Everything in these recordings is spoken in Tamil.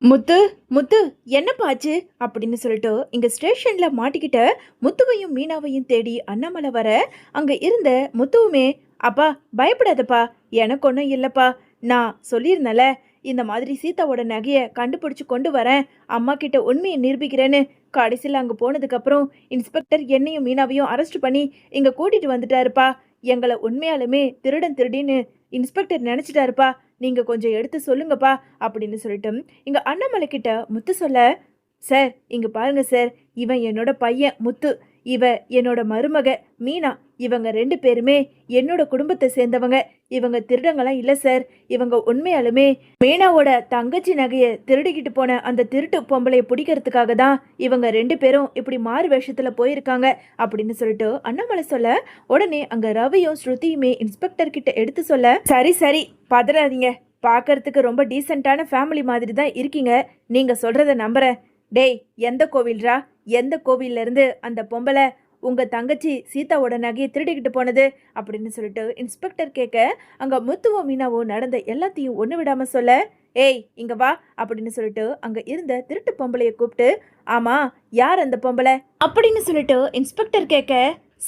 முத்து முத்து என்னப்பாச்சு அப்படின்னு சொல்லிட்டு இங்க ஸ்டேஷன்ல மாட்டிக்கிட்ட முத்துவையும் மீனாவையும் தேடி அண்ணாமலை வர அங்க இருந்த முத்துவுமே, அப்பா பயப்படாதப்பா, எனக்கு ஒன்றும் இல்லப்பா, நான் சொல்லியிருந்தேன்ல இந்த மாதிரி சீதாவோட நகையை கண்டுபிடிச்சு கொண்டு வரேன், அம்மா கிட்ட உண்மையை நிரூபிக்கிறேன்னு. கடைசியில் அங்கே போனதுக்கு அப்புறம் இன்ஸ்பெக்டர் என்னையும் மீனாவையும் அரெஸ்ட் பண்ணி இங்க கூட்டிட்டு வந்துட்டாருப்பா. எங்களை உண்மையாலுமே திருடன் திருடின்னு இன்ஸ்பெக்டர் நினைச்சிட்டாருப்பா. நீங்க கொஞ்சம் எடுத்து சொல்லுங்கப்பா அப்படின்னு சொல்லிட்டு இங்க அண்ணாமலை கிட்ட முத்து சொல்ல, சார் இங்க பாருங்க சார், இவன் என்னோட பையன் முத்து, இவ என்னோட மருமக மீனா, இவங்க ரெண்டு பேருமே என்னோட குடும்பத்தை சேர்ந்தவங்க. இவங்க திருடங்களாம் இல்ல சார், இவங்க உண்மையாலுமே மீனாவோட தங்கச்சி நகையை திருடிக்கிட்டு போன அந்த திருட்டு பொம்பளைய பிடிக்கிறதுக்காக தான் இவங்க ரெண்டு பேரும் இப்படி மாறு வேஷத்துல போயிருக்காங்க அப்படின்னு சொல்லிட்டு அண்ணாமலை சொல்ல, உடனே அங்க ரவியும் ஸ்ருதியுமே இன்ஸ்பெக்டர் கிட்ட எடுத்து சொல்ல, சரி சரி பதறாதீங்க, பார்க்கறதுக்கு ரொம்ப டீசெண்டான ஃபேமிலி மாதிரி தான் இருக்கீங்க, நீங்க சொல்றத நம்புறேன். டேய் எந்த கோவில்ரா, எந்த கோவில்ல இருந்து அந்த பொம்பளை உங்க தங்கச்சி சீதாவோட நகையை திருடிக்கிட்டு போனது அப்படின்னு சொல்லிட்டு இன்ஸ்பெக்டர் கேட்க, அங்க முத்துவோ மீனாவோ நடந்த எல்லாத்தையும் ஒண்ணு விடாம சொல்ல, ஏய் இங்க வா அப்படின்னு சொல்லிட்டு அங்க இருந்த திருட்டு பொம்பளைய கூப்பிட்டு, ஆமா யார் அந்த பொம்பளை அப்படின்னு சொல்லிட்டு இன்ஸ்பெக்டர் கேட்க,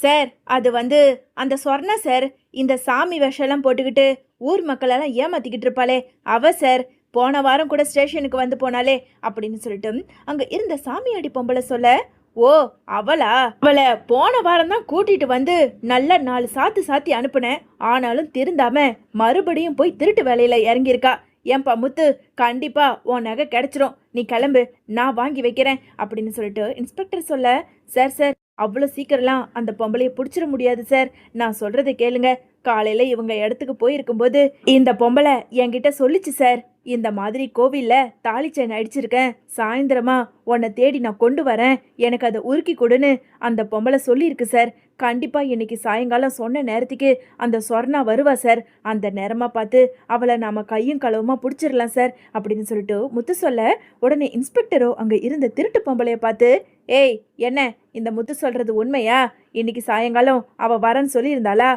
சார் அது அந்த சொர்ணா சார், இந்த சாமி வேஷம்லாம் போட்டுக்கிட்டு ஊர் மக்களெல்லாம் ஏமாத்திக்கிட்டு இருப்பாளே அவ சார், போன வாரம் கூட ஸ்டேஷனுக்கு வந்து போனாலே அப்படின்னு சொல்லிட்டு அங்க இருந்த சாமியாடி பொம்பளை சொல்ல, ஓ அவளா, அவளை போன வாரம் தான் கூட்டிட்டு வந்து நல்ல 4 சாத்து சாத்தி அனுப்புனேன், ஆனாலும் திருந்தாம மறுபடியும் போய் திருட்டு வேலையில இறங்கியிருக்கா. ஏன்பா முத்து, கண்டிப்பா உன் நகை கிடைச்சிரும், நீ கிளம்பு, நான் வாங்கி வைக்கிறேன் அப்படின்னு சொல்லிட்டு இன்ஸ்பெக்டர் சொல்ல, சார் சார் அவ்வளோ சீக்கிரம்லாம் அந்த பொம்பளையை பிடிச்சிட முடியாது சார், நான் சொல்றதை கேளுங்க. காலையில இவங்க இடத்துக்கு போயிருக்கும்போது இந்த பொம்பளை என்கிட்ட சொல்லிச்சு சார், இந்த மாதிரி கோவில்ல தாலி செயின் அடிச்சிருக்கேன், சாயந்தரமா உன்னை தேடி நான் கொண்டு வரேன், எனக்கு அதை உருக்கி கொடுன்னு அந்த பொம்பளை சொல்லியிருக்கு சார். கண்டிப்பா இன்னைக்கு சாயங்காலம் சொன்ன நேரத்துக்கு அந்த சொர்ணா வருவா சார், அந்த நேரமா பார்த்து அவளை நாம கையும் களவுமா பிடிச்சிடலாம் சார் அப்படின்னு சொல்லிட்டு முத்து சொல்ல, உடனே இன்ஸ்பெக்டரோ அங்க இருந்த திருட்டு பொம்பளைய பார்த்து, ஏய் என்ன இந்த முத்து சொல்றது உண்மையா, இன்னைக்கு சாயங்காலம் அவ வரேன்னு சொல்லியிருந்தாளா?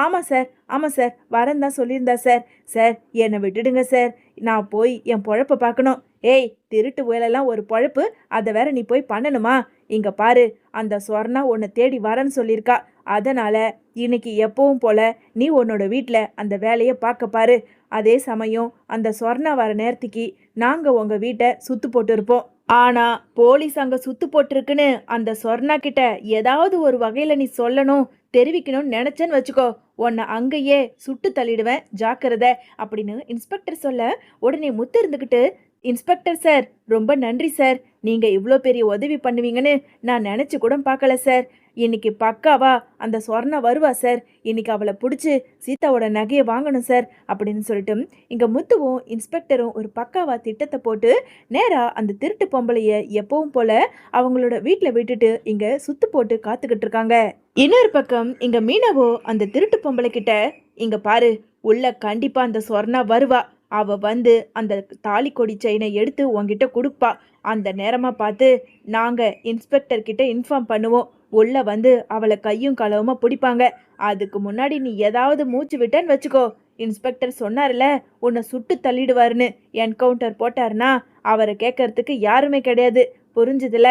ஆமாம் சார், ஆமாம் சார், வரேன் தான் சொல்லியிருந்தா சார். சார் என்னை விட்டுடுங்க சார், நான் போய் என் பொழப்பை பார்க்கணும். ஏய் திருட்டு வேலைலாம் ஒரு பொழப்பு, அதை வேற நீ போய் பண்ணணுமா? இங்க பாரு, அந்த சொர்ணா உன்னை தேடி வரேன்னு சொல்லியிருக்கா, அதனால இன்னைக்கு எப்பவும் போல நீ உன்னோட வீட்டில் அந்த வேலையை பார்க்க பாரு. அதே சமயம் அந்த சொர்ணா வர நேரத்துக்கு நாங்கள் உங்கள் வீட்டை சுத்து போட்டு இருப்போம். ஆனா போலீஸ் அங்க சுத்து போட்டிருக்குன்னு அந்த சொர்ணா கிட்ட ஏதாவது ஒரு வகையில நீ சொல்லணும், தெரிவிக்கணும்னு நினைச்சேன்னு வச்சுக்கோ, உன்னை அங்கேயே சுட்டு தள்ளிடுவேன், ஜாக்கிரதை அப்படின்னு இன்ஸ்பெக்டர் சொல்ல, உடனே முத்து இருந்துக்கிட்டு, இன்ஸ்பெக்டர் சார் ரொம்ப நன்றி சார், நீங்க இவ்வளோ பெரிய உதவி பண்ணுவீங்கன்னு நான் நினைச்சு கூட பார்க்கல சார். இன்னைக்கு பக்காவா அந்த சொர்ணா வருவா சார், இன்னைக்கு அவளை பிடிச்சி சீதாவோட நகையை வாங்கணும் சார் அப்படின்னு சொல்லிட்டு இங்க முத்துவும் இன்ஸ்பெக்டரும் ஒரு பக்காவா திட்டத்தை போட்டு நேரா அந்த திருட்டு பொம்பளைய எப்பவும் போல அவங்களோட வீட்டில் விட்டுட்டு இங்க சுத்து போட்டு காத்துக்கிட்டு இருக்காங்க. இன்னொரு பக்கம் இங்க மீனாவோ அந்த திருட்டு பொம்பளை கிட்ட, இங்க பாரு, உள்ள கண்டிப்பா அந்த சொர்ணா வருவா, அவ அந்த தாலி கொடி செயினை எடுத்து உங்ககிட்ட கொடுப்பா, அந்த நேரமா பார்த்து நாங்க இன்ஸ்பெக்டர் கிட்ட இன்ஃபார்ம் பண்ணுவோம், உள்ள அவளை கையும் களவுமா பிடிப்பாங்க. அதுக்கு முன்னாடி நீ ஏதாவது மூச்சு விட்டேன்னு வச்சுக்கோ, இன்ஸ்பெக்டர் சொன்னார்ல உன்னை சுட்டு தள்ளிடுவாருன்னு, என்கவுண்டர் போட்டாருன்னா அவரை கேட்கறதுக்கு யாருமே கிடையாது, புரிஞ்சுதுல?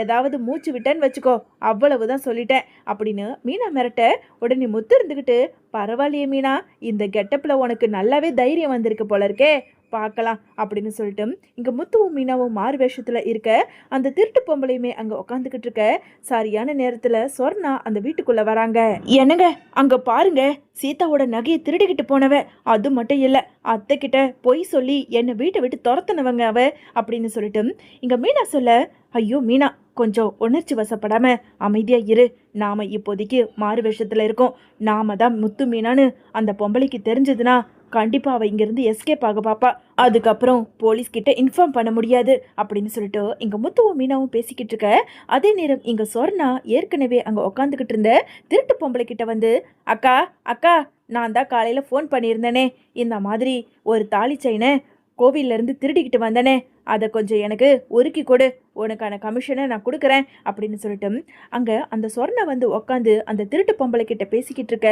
ஏதாவது மூச்சு விட்டேன்னு வச்சுக்கோ, அவ்வளவுதான் சொல்லிட்டேன் அப்படின்னு மீனா மிரட்ட, உடனே முத்து இருந்துக்கிட்டு, பரவாயில்லையே மீனா, இந்த கெட்டப்பில் உனக்கு நல்லாவே தைரியம் வந்திருக்கு போல இருக்கே, பார்க்கலாம் அப்படின்னு சொல்லிட்டு இங்க முத்துவும் மீனாவும் மாறு வேஷத்துல இருக்க அந்த திருட்டு பொம்பளையுமே அங்க உட்காந்துக்கிட்டு இருக்க சரியான நேரத்துல சொர்ணா அந்த வீட்டுக்குள்ள வராங்க. என்னங்க அங்க பாருங்க, சீதாவோட நகையை திருடிக்கிட்டு போனவ, அது மட்டும் இல்ல அத்தை கிட்ட பொய் சொல்லி என்னை வீட்டை விட்டு துரத்துனவங்க அவ அப்படின்னு சொல்லிட்டு இங்க மீனா சொல்ல, ஐயோ மீனா கொஞ்சம் உணர்ச்சி வசப்படாம அமைதியா இரு, நாம இப்போதைக்கு மாறு வேஷத்துல இருக்கோம், நாம தான் முத்து மீனான்னு அந்த பொம்பளைக்கு தெரிஞ்சதுன்னா கண்டிப்பா அவ இங்கிருந்து எஸ்கேப் ஆக பாப்பா, அதுக்கப்புறம் போலீஸ் கிட்ட இன்ஃபார்ம் பண்ண முடியாது அப்படின்னு சொல்லிட்டு இங்க முத்துவும் மீனாவும் பேசிக்கிட்டு இருக்க அதே நேரம் இங்க சொர்ணா ஏற்கனவே அங்க உக்காந்துக்கிட்டு இருந்த திருட்டு பொம்பளை கிட்ட அக்கா அக்கா, நான் தான் காலையில ஃபோன் பண்ணியிருந்தேனே, இந்த மாதிரி ஒரு தாலி செயினை கோவில்ல இருந்து திருடிக்கிட்டு வந்தனே, அதை கொஞ்சம் எனக்கு ஒருக்கி கொடு, உனக்கான கமிஷனை நான் கொடுக்குறேன் அப்படின்னு சொல்லிட்டு அங்க அந்த சொர்ணை உக்காந்து அந்த திருட்டு பொம்பளை கிட்ட பேசிக்கிட்டு இருக்க,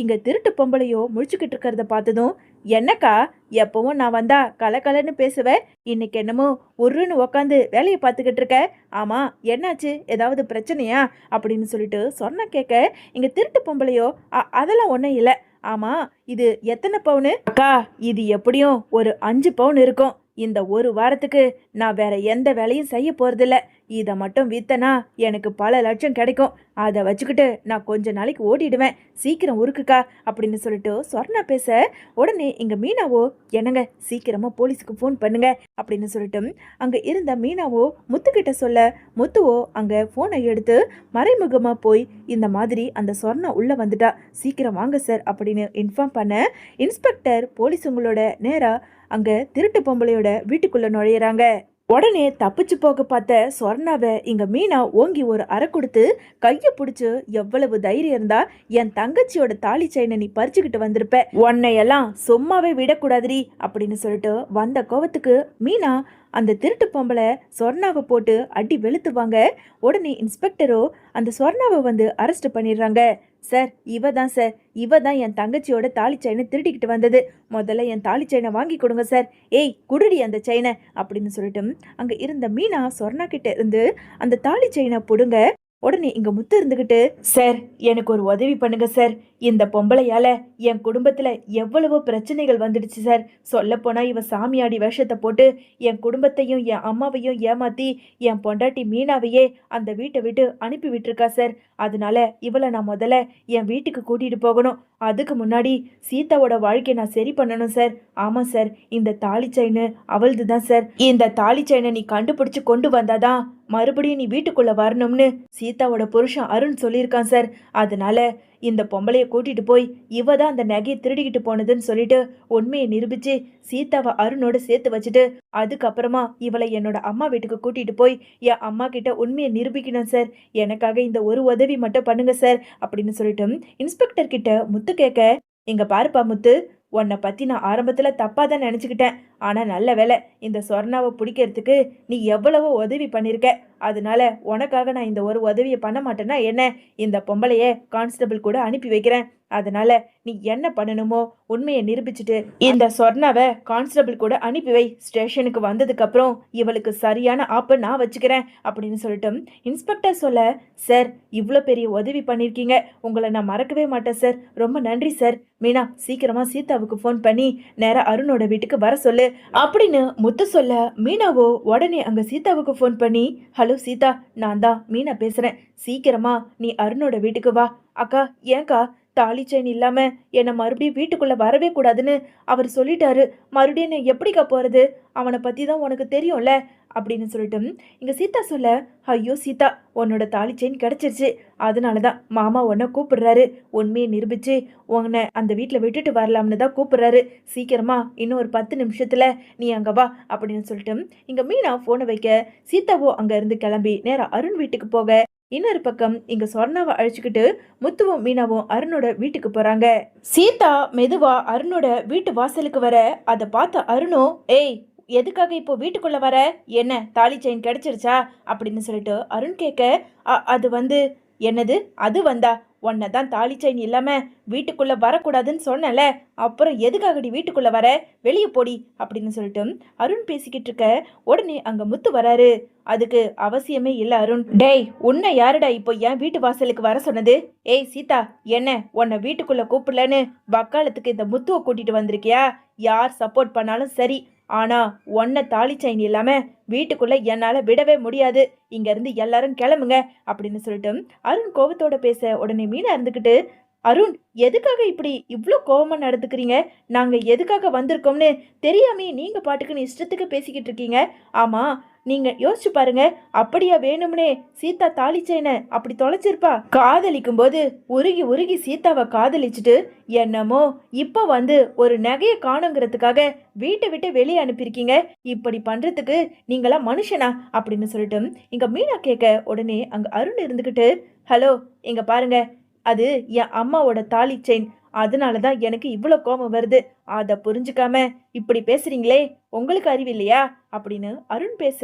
இங்க திருட்டு பொம்பளையோ முழிச்சுக்கிட்டு இருக்கிறத பார்த்ததும், என்னக்கா எப்பவும் நான் வந்தா கலகலன்னு பேசுவேன், இன்னைக்கு என்னமோ உருன்னு உக்காந்து வேலையை பார்த்துக்கிட்டு இருக்க. ஆமா, என்னாச்சு, ஏதாவது பிரச்சனையா அப்படின்னு சொல்லிட்டு சொன்ன கேட்க இங்க திருட்டு பொம்பளையோ அதெல்லாம் ஒன்றும் இல்லை. ஆமா, இது எத்தனை பவுனு அக்கா? இது எப்படியும் ஒரு 5 பவுன் இருக்கும். இந்த ஒரு வாரத்துக்கு நான் வேற எந்த வேலையும் செய்ய போறதில்ல. இதை மட்டும் வித்தனா எனக்கு பல லட்சம் கிடைக்கும். அதை வச்சுக்கிட்டு நான் கொஞ்ச நாளைக்கு ஓடிடுவேன். சீக்கிரம் உருக்குக்கா அப்படின்னு சொல்லிட்டு சொர்ணா பேச உடனே இங்க மீனாவோ, என்னங்க சீக்கிரமா போலீஸுக்கு ஃபோன் பண்ணுங்க அப்படின்னு சொல்லிட்டு அங்க இருந்த மீனாவோ முத்துக்கிட்ட சொல்ல, முத்துவோ அங்க போனை எடுத்து மறைமுகமா போய் இந்த மாதிரி அந்த சொர்ணா உள்ள வந்துட்டா, சீக்கிரம் வாங்க சார் அப்படின்னு இன்ஃபார்ம் பண்ண இன்ஸ்பெக்டர் போலீஸ் உங்களோட நேரா அங்க திருட்டு பொம்பளையோட வீட்டுக்குள்ள நுழையிறாங்க. உடனே தப்பிச்சு போக பார்த்த சொர்ணாவை இங்க மீனா ஓங்கி ஒரு அறை கொடுத்து கைய பிடிச்சு, எவ்வளவு தைரியம் இருந்தா என் தங்கச்சியோட தாலி செயினை நீ பறிச்சுக்கிட்டு வந்திருப்ப, உன்னையெல்லாம் சும்மாவே விடக்கூடாதுரி அப்படின்னு சொல்லிட்டு வந்த கோவத்துக்கு மீனா அந்த திருட்டு பொம்பளை சொர்ணாவை போட்டு அடி வெளுத்துவாங்க. உடனே இன்ஸ்பெக்டரோ அந்த சொர்ணாவை வந்து அரெஸ்ட் பண்ணிடுறாங்க. சார், இவ தான் என் தங்கச்சியோட தாலி செயினை திருடிக்கிட்டு வந்தது. முதல்ல என் தாலி செயினை வாங்கி கொடுங்க சார். ஏய் குடுடி அந்த செயினை அப்படின்னு சொல்லிட்டு அங்க இருந்த மீனா சொர்ணா கிட்ட இருந்து அந்த தாலி செயினை புடுங்க. உடனே இங்க முத்து இருந்துகிட்டு, சார் எனக்கு ஒரு உதவி பண்ணுங்க சார். இந்த பொம்பளையால என் குடும்பத்துல எவ்வளவோ பிரச்சனைகள் வந்துடுச்சு சார். சொல்ல போனா இவ சாமியாடி வேஷத்தை போட்டு என் குடும்பத்தையும் என் அம்மாவையும் ஏமாத்தி என் பொண்டாட்டி மீனாவையே அந்த வீட்டை விட்டு அனுப்பி விட்டுருக்கா சார். அதனால இவளை நான் முதல்ல என் வீட்டுக்கு கூட்டிட்டு போகணும். அதுக்கு முன்னாடி சீதாவோட வாழ்க்கையை நான் சரி பண்ணணும் சார். ஆமா சார், இந்த தாலி செயின் அவளது தான் சார். இந்த தாலி செயினை நீ கண்டுபிடிச்சு கொண்டு வந்தாதான் மறுபடியும் நீ வீட்டுக்குள்ள வரணும்னு சீதாவோட புருஷன் அருண் சொல்லியிருக்கான் சார். அதனால இந்த பொம்பளைய கூட்டிட்டு போய் இவ தான் அந்த நகையை திருடிக்கிட்டு போனதுன்னு சொல்லிட்டு உண்மையை நிரூபிச்சு சீதாவை அருணோட சேர்த்து வச்சுட்டு அதுக்கப்புறமா இவளை என்னோட அம்மா வீட்டுக்கு கூட்டிட்டு போய் என் அம்மா கிட்ட உண்மையை நிரூபிக்கணும் சார். எனக்காக இந்த ஒரு உதவி மட்டும் பண்ணுங்க சார் அப்படின்னு சொல்லிட்டு இன்ஸ்பெக்டர் கிட்ட முத்து கேட்க, இங்க பாருப்பா முத்து, உன்னை பத்தி நான் ஆரம்பத்துல தப்பா தான் நினைச்சுக்கிட்டேன். ஆனா நல்ல வேலை, இந்த சொர்ணாவை பிடிக்கிறதுக்கு நீ எவ்வளவோ உதவி பண்ணிருக்க. அதனால உனக்காக நான் இந்த ஒரு உதவியை பண்ண மாட்டேன்னா என்ன, இந்த பொம்பளைய கான்ஸ்டபிள் கூட அனுப்பி வைக்கிறேன். அதனால நீ என்ன பண்ணணுமோ உண்மையை நிரூபிச்சுட்டு இந்த சொர்ணாவை கான்ஸ்டபிள் கூட அனுப்பி வை. ஸ்டேஷனுக்கு வந்ததுக்கு அப்புறம் இவளுக்கு சரியான ஆப்பை நான் வச்சுக்கிறேன் அப்படின்னு சொல்லிட்டு இன்ஸ்பெக்டர் சொல்ல, சார் இவ்வளோ பெரிய உதவி பண்ணியிருக்கீங்க, உங்களை நான் மறக்கவே மாட்டேன் சார். ரொம்ப நன்றி சார். மீனா சீக்கிரமா சீதாவுக்கு ஃபோன் பண்ணி நேரா அருணோட வீட்டுக்கு வர சொல்லு அப்படின்னு முத்து சொல்ல, மீனாவோ உடனே அங்க சீதாவுக்கு ஃபோன் பண்ணி, ஹலோ சீதா, நான் தான் மீனா பேசுறேன். சீக்கிரமா நீ அருணோட வீட்டுக்கு வா. அக்கா, ஏன்க்கா தாலி செயின் இல்லாம என்னை மறுபடியும் வீட்டுக்குள்ள வரவே கூடாதுன்னு அவர் சொல்லிட்டாரு. மறுபடியும் நான் எப்படிக்கா போறது? அவனை பத்தி தான் உனக்கு தெரியும்ல அப்படின்னு சொல்லிட்டு இங்க சீதா சொல்ல, ஐயோ சீதா, உன்னோட தாலி செயின் கிடைச்சிருச்சு. அதனாலதான் மாமா உன்னை கூப்பிடுறாரு. உண்மையை நிரூபிச்சு உன்னை அந்த வீட்டுல விட்டுட்டு வரலாம்னு தான் கூப்பிடுறாரு. சீக்கிரமா இன்னும் ஒரு 10 நிமிஷத்துல நீ அங்க வா அப்படின்னு சொல்லிட்டு இங்க மீனா போனை வைக்க, சீதாவோ அங்க இருந்து கிளம்பி நேரா அருண் வீட்டுக்கு போக, இன்னொரு பக்கம் இங்க சொர்ணாவை அழைச்சுக்கிட்டு முத்துவும் மீனாவும் அருணோட வீட்டுக்கு போறாங்க. சீதா மெதுவா அருணோட வீட்டு வாசலுக்கு வர அதை பார்த்த அருணும், ஏய் எதுக்காக இப்போ வீட்டுக்குள்ள வர, என்ன தாலி செயின் கிடைச்சிருச்சா அப்படின்னு சொல்லிட்டு அருண் கேட்க, அது வந்து என்னது அது வந்தா, உன்னை தான் தாலி செயின் இல்லாம வீட்டுக்குள்ள வரக்கூடாதுன்னு சொன்னல, அப்புறம் எதுக்காகடி வீட்டுக்குள்ள வர, வெளியே போடி அப்படின்னு சொல்லிட்டு அருண் பேசிக்கிட்டு இருக்க. உடனே அங்க முத்து வராரு. அதுக்கு அவசியமே இல்ல அருண். டேய், உன்னை யாருடா இப்போ என் வீட்டு வாசலுக்கு வர சொன்னது? ஏய் சீதா, என்ன உன்னை வீட்டுக்குள்ள கூப்பிடலன்னு வக்காலத்துக்கு இந்த முத்துவை கூட்டிட்டு வந்திருக்கியா? யார் சப்போர்ட் பண்ணாலும் சரி, ஆனா உன்னை தாலி செயின் இல்லாம வீட்டுக்குள்ள என்னால விடவே முடியாது. இங்க இருந்து எல்லாரும் கிளம்புங்க அப்படின்னு சொல்லிட்டு அருண் கோவத்தோட பேச, உடனே மீனா இருந்துகிட்டு, அருண் எதுக்காக இப்படி இவ்வளோ கோவமா நடந்துக்கிறீங்க? நாங்க எதுக்காக வந்திருக்கோம்னு தெரியாமே நீங்க பாட்டுக்குன்னு இஷ்டத்துக்கு பேசிக்கிட்டு இருக்கீங்க. ஆமா, நீங்க யோசிச்சு பாருங்க, அப்படியா வேணும்னே சீதா தாலி செயினை அப்படி தொலைச்சிருப்பா? காதலிக்கும் போது உருகி உருகி சீதாவை காதலிச்சுட்டு என்னமோ இப்ப வந்து ஒரு நகையை காணுங்கிறதுக்காக வீட்டை விட்டு வெளியே அனுப்பியிருக்கீங்க. இப்படி பண்றதுக்கு நீங்களா மனுஷனா அப்படின்னு சொல்லிட்டு இங்க மீனா கேட்க, உடனே அங்க அருண் இருந்துகிட்டு, ஹலோ இங்க பாருங்க, அது என் அம்மாவோட தாலி செயின். அதனால தான் எனக்கு இவ்வளோ கோபம் வருது. அதை புரிஞ்சுக்காம இப்படி பேசுறீங்களே, உங்களுக்கு அறிவு இல்லையா அப்படின்னு அருண் பேச,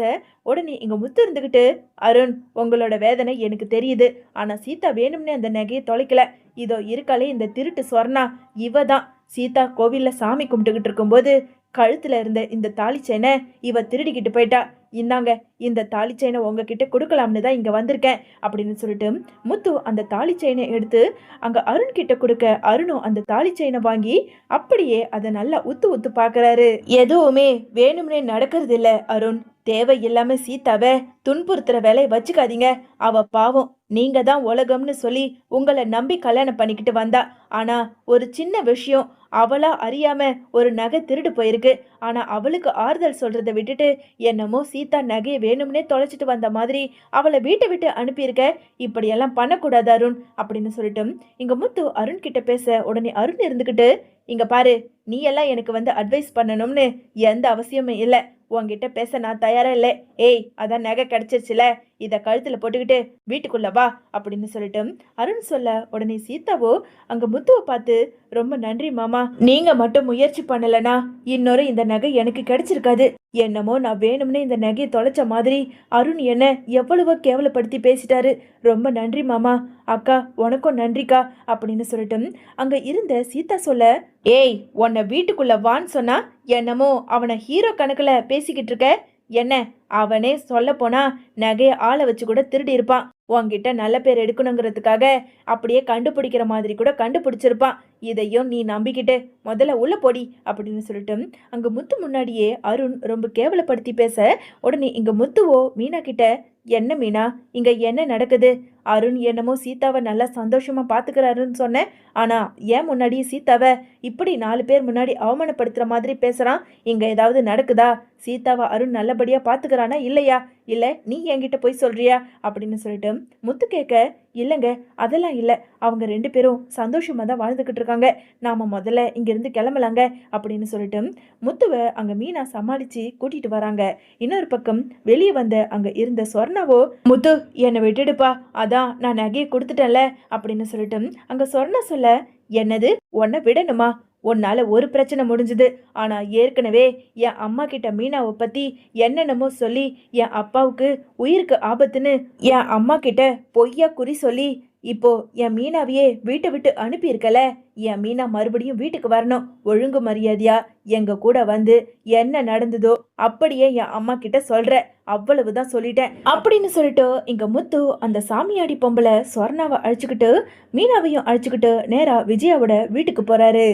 உடனே இங்க முத்து இருந்துகிட்டு, அருண் உங்களோட வேதனை எனக்கு தெரியுது. ஆனா சீதா வேணும்னே அந்த நகையை தொலைக்கல. இதோ இருக்காளே இந்த திருட்டு சொர்ணா, இவ தான் சீதா கோவில்ல சாமி கும்பிட்டுக்கிட்டு இருக்கும்போது கழுத்துல இருந்த இந்த தாலி செயினை இவ திருடிக்கிட்டு போயிட்டா. இந்தாங்க, இந்த தாலி செயினை உங்ககிட்ட கொடுக்கலாம்னு தான் இங்க வந்திருக்கேன் அப்படின்னு சொல்லிட்டு முத்து அந்த தாலி செயினை எடுத்து அங்க அருண் கிட்ட கொடுக்க, அருணும் அந்த தாலி செயினை வாங்கி அப்படியே அதை நல்லா உத்து உத்து பாக்குறாரு. எதுவுமே வேணும்னே நடக்கிறது இல்ல அருண். தேவையில்லாம சீதாவை துன்புறுத்துற வேலையை வச்சுக்காதீங்க. அவ பாவம், நீங்க தான் உலகம்னு சொல்லி உங்களை நம்பி கல்யாணம் பண்ணிக்கிட்டு வந்தா. ஆனா ஒரு சின்ன விஷயம், அவளா அறியாம ஒரு நகை திருடு போயிருக்கு. ஆனா அவளுக்கு ஆறுதல் சொல்றதை விட்டுட்டு என்னமோ சீதா நகையை வேணும்னே தொலைச்சிட்டு வந்த மாதிரி அவளை வீட்டை விட்டு அனுப்பியிருக்க. இப்படியெல்லாம் பண்ணக்கூடாது அருண் அப்படின்னு சொல்லிட்டு இங்க முத்து அருண் கிட்ட பேச, உடனே அருண் இருந்துக்கிட்டு, இங்க பாரு, நீ எல்லாம் எனக்கு வந்து அட்வைஸ் பண்ணணும்னு எந்த அவசியமும் இல்லை. உன்கிட்ட பேச நான் தயாரா இல்லை. ஏய், அதான் நகை கிடைச்சிருச்சுல, இதை கழுத்துல போட்டுக்கிட்டு வீட்டுக்குள்ள வா அப்படின்னு சொல்லிட்டு அருண் சொல்ல, உடனே சீதாவோ அங்க முத்துவை பார்த்து, ரொம்ப நன்றி மாமா, நீங்க மட்டும் முயற்சி பண்ணலனா இன்னொரு இந்த நகை எனக்கு கிடைச்சிருக்காது. என்னமோ நான் வேணும்னே இந்த நகையை தொலைச்ச மாதிரி அருண் என்ன எவ்வளவோ கேவலப்படுத்தி பேசிட்டாரு. ரொம்ப நன்றி மாமா. அக்கா, உனக்கும் நன்றிக்கா அப்படின்னு சொல்லிட்டு அங்க இருந்த சீதா சொல்ல, ஏய், உன்னை வீட்டுக்குள்ள வான்னு சொன்னா என்னமோ அவனை ஹீரோ கணக்குல பேசிக்கிட்டு இருக்க. என்ன, அவனே சொல்ல போனா நகைய ஆளை வச்சு கூட திருடி இருப்பான். உன்கிட்ட நல்ல பேர் எடுக்கணுங்கிறதுக்காக அப்படியே கண்டுபிடிக்கிற மாதிரி கூட கண்டுபிடிச்சிருப்பான். இதையும் நீ நம்பிக்கிட்டு முதல்ல உள்ள போடி அப்படின்னு சொல்லிட்டு அங்க முத்து முன்னாடியே அருண் ரொம்ப கேவலப்படுத்தி பேச, உடனே இங்க முத்துவோ மீனா கிட்ட, என்ன மீனா, இங்க என்ன நடக்குது? அருண் என்னமோ சீதாவை நல்லா சந்தோஷமா பாத்துக்கிறாருன்னு சொன்னேன். ஆனா ஏன் முன்னாடியே சீதாவை இப்படி 4 பேர் முன்னாடி அவமானப்படுத்துற மாதிரி பேசுறான்? இங்க ஏதாவது நடக்குதா? சீதாவை அருண் நல்லபடியா பாத்துக்கிறானா இல்லையா? இல்ல நீ என்கிட்ட போய் சொல்றியா அப்படின்னு சொல்லிட்டு முத்து கேட்க, இல்லைங்க, அதெல்லாம் இல்லை. அவங்க 2 பேரும் சந்தோஷமா தான் வாழ்ந்துக்கிட்டு இருக்காங்க. நாம முதல்ல இங்கிருந்து கிளம்பலாங்க அப்படின்னு சொல்லிட்டு முத்துவை அங்க மீனா சமாளிச்சு கூட்டிட்டு வராங்க. இன்னொரு பக்கம் வெளியே வந்த அங்க இருந்த சொர்ணாவோ, முத்து என்னை விட்டுடுப்பா, அதான் நான் நகையை கொடுத்துட்டேன்ல அப்படின்னு சொல்லிட்டு அங்க சொர்ணா சொல்ல, என்னது உன்னை விடணுமா? உன்னால ஒரு பிரச்சனை முடிஞ்சது. ஆனா ஏற்கனவே என் அம்மா கிட்ட மீனாவை பத்தி என்னென்னமோ சொல்லி என் அப்பாவுக்கு உயிருக்கு ஆபத்துன்னு என் அம்மா கிட்ட பொய்யா குறி சொல்லி இப்போ என் மீனாவையே வீட்டை விட்டு அனுப்பியிருக்கல. என் மீனா மறுபடியும் வீட்டுக்கு வரணும். ஒழுங்கு மரியாதையா எங்க கூட வந்து என்ன நடந்ததோ அப்படியே என் அம்மா கிட்ட சொல்ற, அவ்வளவுதான் சொல்லிட்டேன் அப்படின்னு சொல்லிட்டு இங்க முத்து அந்த சாமியாடி பொம்பளை சொர்ணாவை அழைச்சுக்கிட்டு மீனாவையும் அழைச்சுக்கிட்டு நேரா விஜயாவோட வீட்டுக்கு போறாரு.